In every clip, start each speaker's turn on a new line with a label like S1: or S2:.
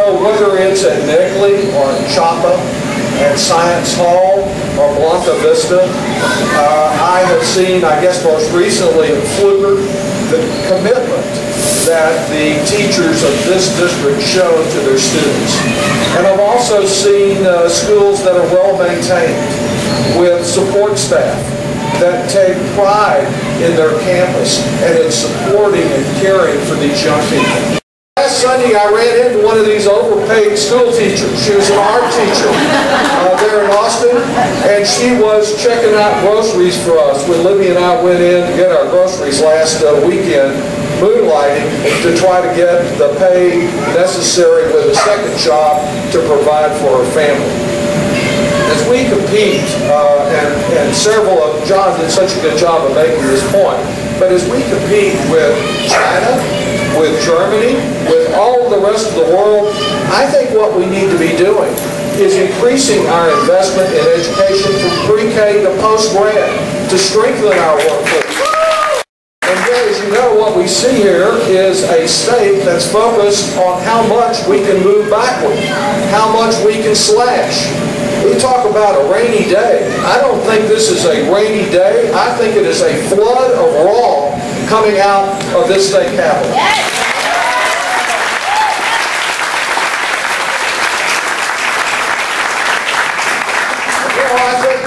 S1: Whether it's at Neckley or Chapa, at Science Hall or Blanca Vista, I have seen, I guess most recently at Fluker, the commitment that the teachers of this district show to their students. And I've also seen schools that are well maintained with support staff that take pride in their campus and in supporting and caring for these young people. Last Sunday, I ran into one of these overpaid school teachers. She was an art teacher there in Austin, and she was checking out groceries for us when Libby and I went in to get our groceries last weekend, moonlighting to try to get the pay necessary with a second job to provide for her family. As we compete, and several of John did such a good job of making this point, but as we compete with China, with Germany, with all the rest of the world, I think what we need to be doing is increasing our investment in education from pre-K to post-grad to strengthen our workforce. And yet, as you know, what we see here is a state that's focused on how much we can move backward, how much we can slash. We talk about a rainy day. I don't think this is a rainy day. I think it is a flood of wrong coming out of this state capitol.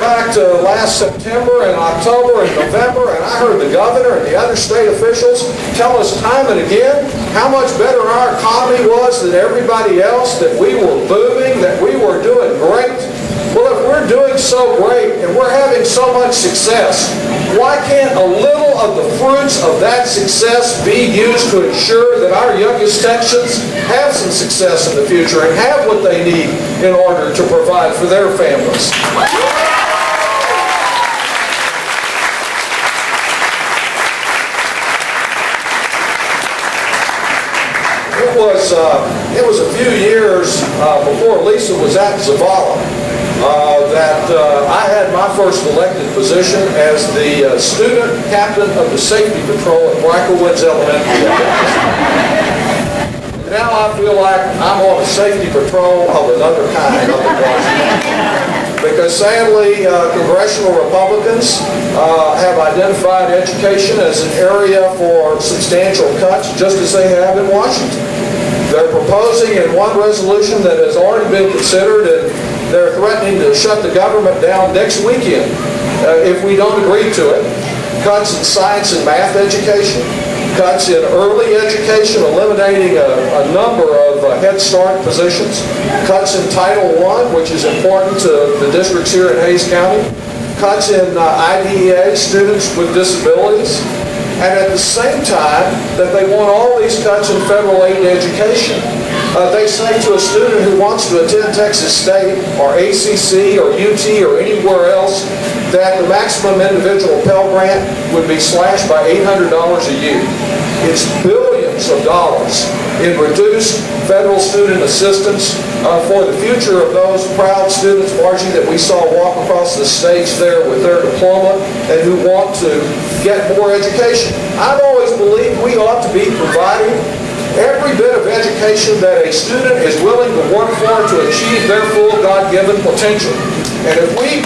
S1: Back to last September and October and November, and I heard the governor and the other state officials tell us time and again how much better our economy was than everybody else, that we were booming, that we were doing great. Well, if we're doing so great and we're having so much success, why can't a little of the fruits of that success be used to ensure that our youngest Texans have some success in the future and have what they need in order to provide for their families? It was a few years before Lisa was at Zavala that I had my first elected position as the student captain of the safety patrol at Bricker Woods Elementary. Now I feel like I'm on a safety patrol of another kind up in Washington. Because sadly, congressional Republicans have identified education as an area for substantial cuts, just as they have in Washington. They're proposing in one resolution that has already been considered, and they're threatening to shut the government down next weekend if we don't agree to it. Cuts in science and math education, cuts in early education, eliminating a number of Head Start positions, cuts in Title I, which is important to the districts here in Hays County, cuts in IDEA, students with disabilities, and at the same time that they want all these cuts in federal aid education, they say to a student who wants to attend Texas State or ACC or UT or anywhere else that the maximum individual Pell Grant would be slashed by $800 a year. It's billions of dollars in reduced federal student assistance for the future of those proud students, Margie, that we saw walk across the stage there with their diploma and who want to get more education. I've always believed we ought to be providing every bit of education that a student is willing to work for to achieve their full God-given potential. And if we